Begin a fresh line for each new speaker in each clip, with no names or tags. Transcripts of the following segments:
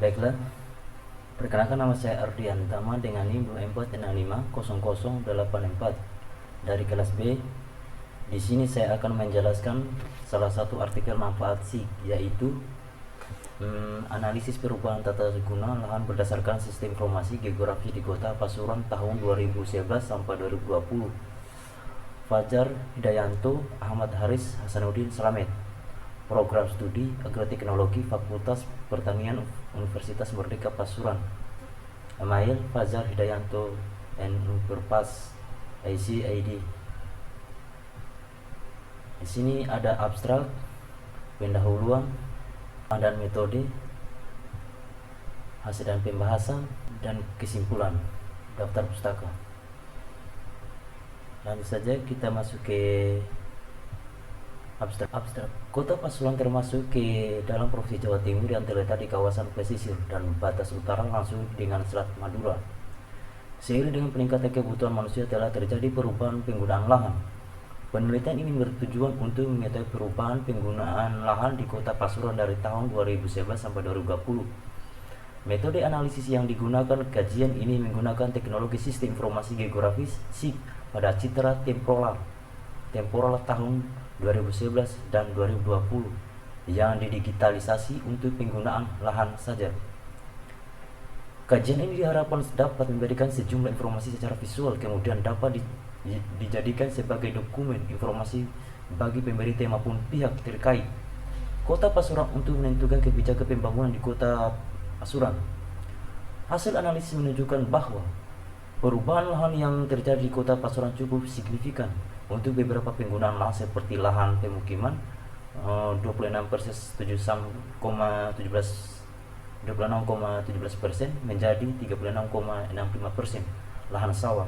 Baiklah, perkenalkan nama saya Ardian Tama dengan NIM 24650084 dari kelas B. Di sini saya akan menjelaskan salah satu artikel manfaat SIG, yaitu analisis perubahan tata guna lahan berdasarkan sistem informasi geografi di Kota Pasuruan tahun 2011 sampai 2020. Fajar Hidayanto, Ahmad Haris, Hasanuddin Slamet. Program Studi Agroteknologi Fakultas Pertanian Universitas Merdeka Pasuruan. Email Fajar Hidayanto @unperpas IC/ID. Di sini ada abstrak, pendahuluan dan metode, hasil dan pembahasan, dan kesimpulan daftar pustaka. Langsung saja kita masuk ke abstrak. Kota Pasuruan termasuk ke dalam Provinsi Jawa Timur yang terletak di kawasan pesisir dan batas utara langsung dengan Selat Madura. Seiring dengan peningkatan kebutuhan manusia telah terjadi perubahan penggunaan lahan. Penelitian ini bertujuan untuk mengetahui perubahan penggunaan lahan di Kota Pasuruan dari tahun 2011 sampai 2020. Metode analisis yang digunakan kajian ini menggunakan teknologi sistem informasi geografis SIG pada citra temporal tahun 2011 dan 2020 yang didigitalisasi untuk penggunaan lahan saja. Kajian ini diharapkan dapat memberikan sejumlah informasi secara visual, kemudian dapat dijadikan sebagai dokumen informasi bagi pemerintah maupun pihak terkait Kota Pasuruan untuk menentukan kebijakan pembangunan di Kota Pasuruan. Hasil analisis menunjukkan bahwa perubahan lahan yang terjadi di Kota Pasuruan cukup signifikan untuk beberapa penggunaan lahan seperti lahan pemukiman 26,17% menjadi 36,65%, lahan sawah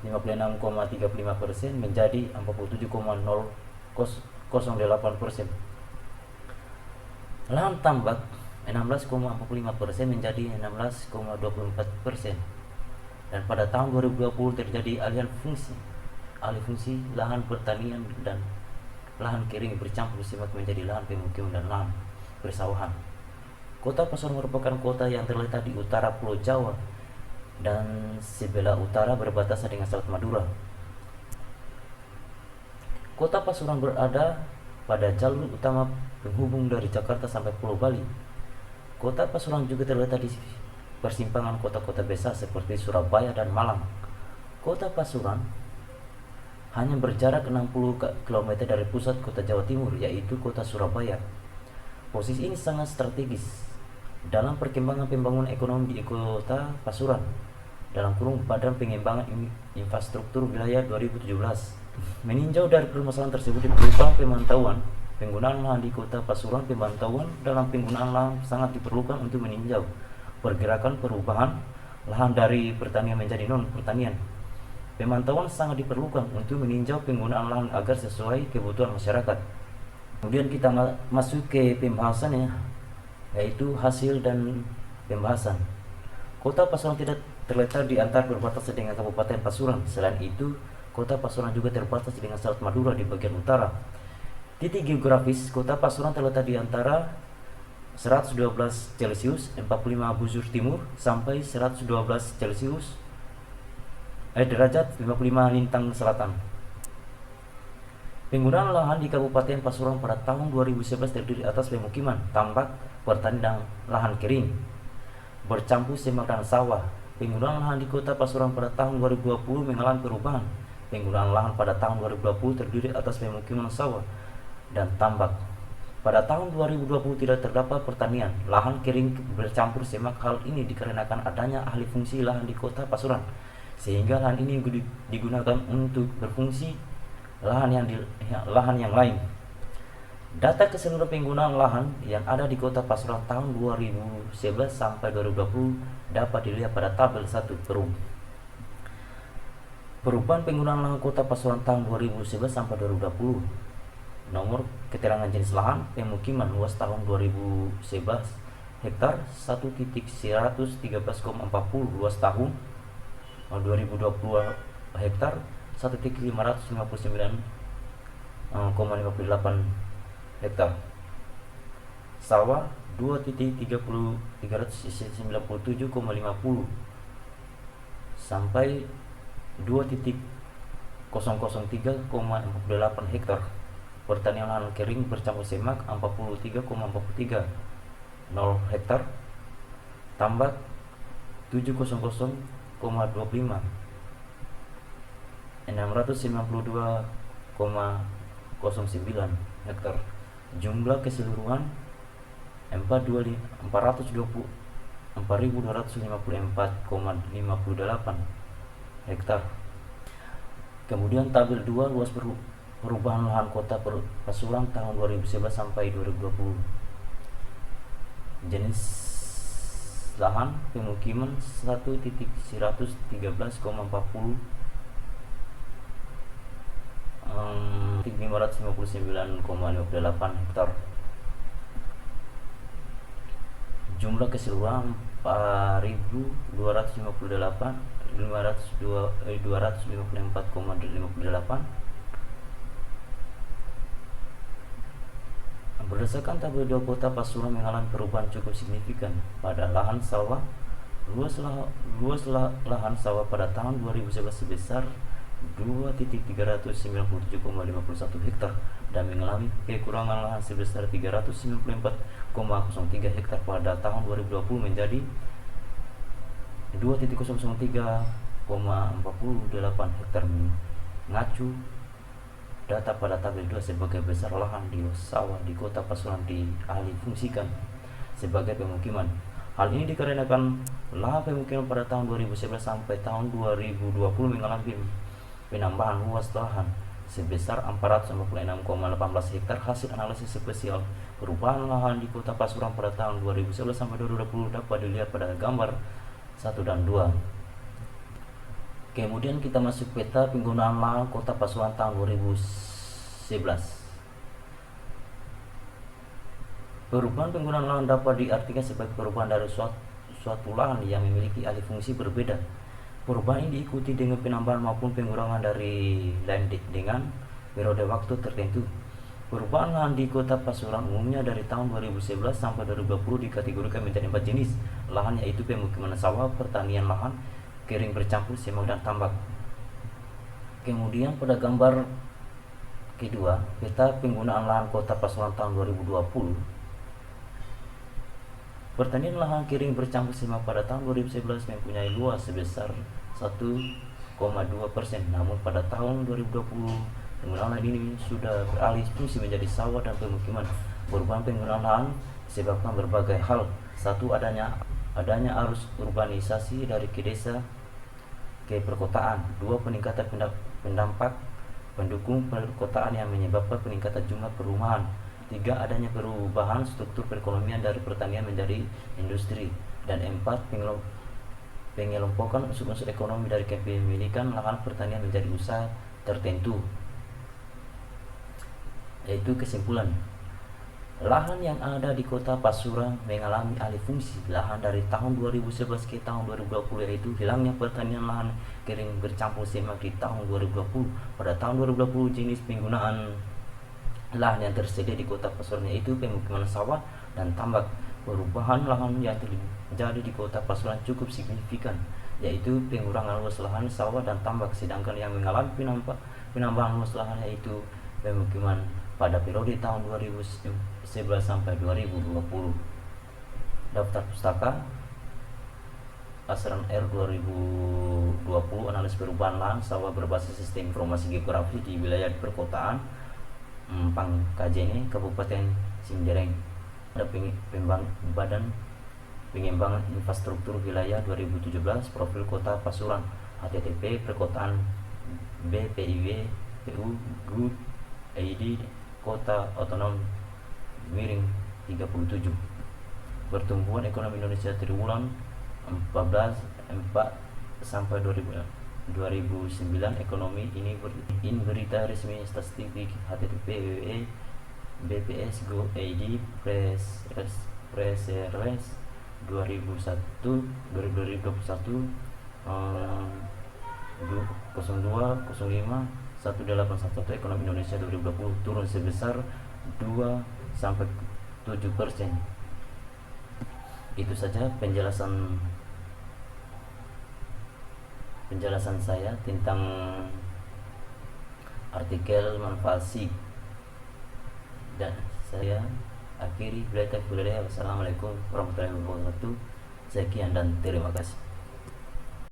56,35% menjadi 47,008%, lahan tambak 16,45% menjadi 16,24%. Dan pada tahun 2020 terjadi alih fungsi lahan pertanian dan lahan kering bercampur semak menjadi lahan pemukiman dan lahan persawahan. Kota Pasuruan merupakan kota yang terletak di utara Pulau Jawa dan sebelah utara berbatasan dengan Selat Madura. Kota Pasuruan berada pada jalur utama penghubung dari Jakarta sampai Pulau Bali. Kota Pasuruan juga terletak di persimpangan kota-kota besar seperti Surabaya dan Malang. Kota Pasuruan hanya berjarak 60 km dari pusat kota Jawa Timur, yaitu kota Surabaya. Posisi ini sangat strategis dalam perkembangan pembangunan ekonomi di Kota Pasuruan dalam kurung Badan Pengembangan Infrastruktur Wilayah 2017. Meninjau dari permasalahan tersebut diperlukan pemantauan penggunaan lahan di Kota Pasuruan. Pemantauan dalam penggunaan lahan sangat diperlukan untuk meninjau pergerakan perubahan lahan dari pertanian menjadi non-pertanian. Pemantauan sangat diperlukan untuk meninjau penggunaan lahan agar sesuai kebutuhan masyarakat. Kemudian kita masuk ke pembahasannya, yaitu hasil dan pembahasan. Kota Pasuruan tidak terletak di antara perbatasan dengan Kabupaten Pasuruan. Selain itu, Kota Pasuruan juga terbatas dengan Selat Madura di bagian utara. Titik geografis Kota Pasuruan terletak di antara 112 Celcius 45 bujur timur sampai 112 Celcius derajat 55 lintang selatan. Penggunaan lahan di Kabupaten Pasuruan pada tahun 2011 terdiri atas pemukiman, tambak, pertanian, dan lahan kering bercampur semak dan sawah. Penggunaan lahan di Kota Pasuruan pada tahun 2020 mengalami perubahan. Penggunaan lahan pada tahun 2020 terdiri atas pemukiman, sawah, dan tambak. Pada tahun 2020 tidak terdapat pertanian, lahan kering bercampur semak. Hal ini dikarenakan adanya alih fungsi lahan di Kota Pasuruan, sehingga lahan ini digunakan untuk berfungsi lahan yang lain. Data keseluruhan penggunaan lahan yang ada di Kota Pasuruan tahun 2011 sampai 2020 dapat dilihat pada tabel 1. Perubahan penggunaan lahan Kota Pasuruan tahun 2011 sampai 2020. Nomor keterangan jenis lahan pemukiman luas tahun 2011 hektar 1.113,40, luas tahun 2020 hektar 1.559,58 hektar. sawah 2.397,50 sampai 2.003,48 hektar. Pertanian lahan kering bercampur semak 43,43 0 hektar. Tambak 700,25 692,09 hektar. Jumlah keseluruhan 4.254,58 hektar. Kemudian tabel 2 luas perubahan lahan kota Pasuruan tahun 2011 sampai 2020. Jenis lahan pemukiman 1.113,40 559,58 hektar. Jumlah keseluruhan 4.254,58. Berdasarkan tabel 2, kota Pasuruan mengalami perubahan cukup signifikan pada lahan sawah. Luas lahan sawah pada tahun 2011 sebesar 2.397,51 hektar dan mengalami kekurangan lahan sebesar 394,03 hektar pada tahun 2020 menjadi 2.003,48 hektar. Mengacu data pada tabel 2, sebagai besar lahan di sawah di kota Pasuruan dialih fungsikan sebagai pemukiman. Hal ini dikarenakan lahan pemukiman pada tahun 2011 sampai tahun 2020 mengalami penambahan luas lahan sebesar 456,18 hektar. Hasil analisis spesial perubahan lahan di kota Pasuruan pada tahun 2011 sampai 2020 dapat dilihat pada gambar 1 dan 2. Kemudian kita masuk peta penggunaan lahan kota Pasuruan tahun 2011. Perubahan penggunaan lahan dapat diartikan sebagai perubahan dari suatu lahan yang memiliki alih fungsi berbeda. Perubahan ini diikuti dengan penambahan maupun pengurangan dari lain dengan periode waktu tertentu. Perubahan lahan di kota Pasuruan umumnya dari tahun 2011 sampai 2020 dikategorikan menjadi 4 jenis lahan, yaitu pemukiman sawah, pertanian lahan kering bercampur semak dan tambak. Kemudian pada gambar kedua, peta penggunaan lahan kota Pasuruan tahun 2020. Pertanian lahan kering bercampur semak pada tahun 2011 mempunyai luas sebesar 1,2%, namun pada tahun 2020 penggunaan lahan ini sudah beralih fungsi menjadi sawah dan pemukiman. Perubahan penggunaan lahan disebabkan berbagai hal. 1. Adanya arus urbanisasi dari ke desa ke perkotaan. 2. Peningkatan pendampak pendukung perkotaan yang menyebabkan peningkatan jumlah perumahan. 3. Adanya perubahan struktur perekonomian dari pertanian menjadi industri. Dan 4. Pengelompokan unsur-unsur ekonomi dari kepemilikan lahan pertanian menjadi usaha tertentu. Yaitu kesimpulan, lahan yang ada di kota Pasuruan mengalami alih fungsi lahan dari tahun 2011 ke tahun 2020, yaitu hilangnya pertanian lahan kering bercampur semak di tahun 2020. Pada tahun 2020 jenis penggunaan lahan yang tersedia di kota Pasuruan yaitu pemukiman sawah dan tambak. Perubahan lahan yang terjadi di kota Pasuruan cukup signifikan, yaitu pengurangan luas lahan sawah dan tambak, sedangkan yang mengalami penambahan luas lahan yaitu pemukiman pada periode tahun 2011 sampai 2020. Daftar pustaka Asran R 2020 analis perubahan lahan sawah berbasis sistem informasi geografi di wilayah perkotaan Pangkajene, Kabupaten Cindereng. Ada Badan Pengembangan Infrastruktur Wilayah 2017, profil kota Pasuruan, http perkotaan BPIW PU Group ID Kota Otonom miring 37. Pertumbuhan ekonomi Indonesia triwulan 4 sampai 2009. Ekonomi ini berita resmi statistik http BPS Go ID Press Release 2021 02 05 1811. Ekonomi Indonesia 2020 turun sebesar 2 sampai 7%. Itu saja penjelasan saya tentang artikel manfaat SIG, dan saya akhiri. Wassalamualaikum warahmatullahi wabarakatuh. Sekian dan terima kasih.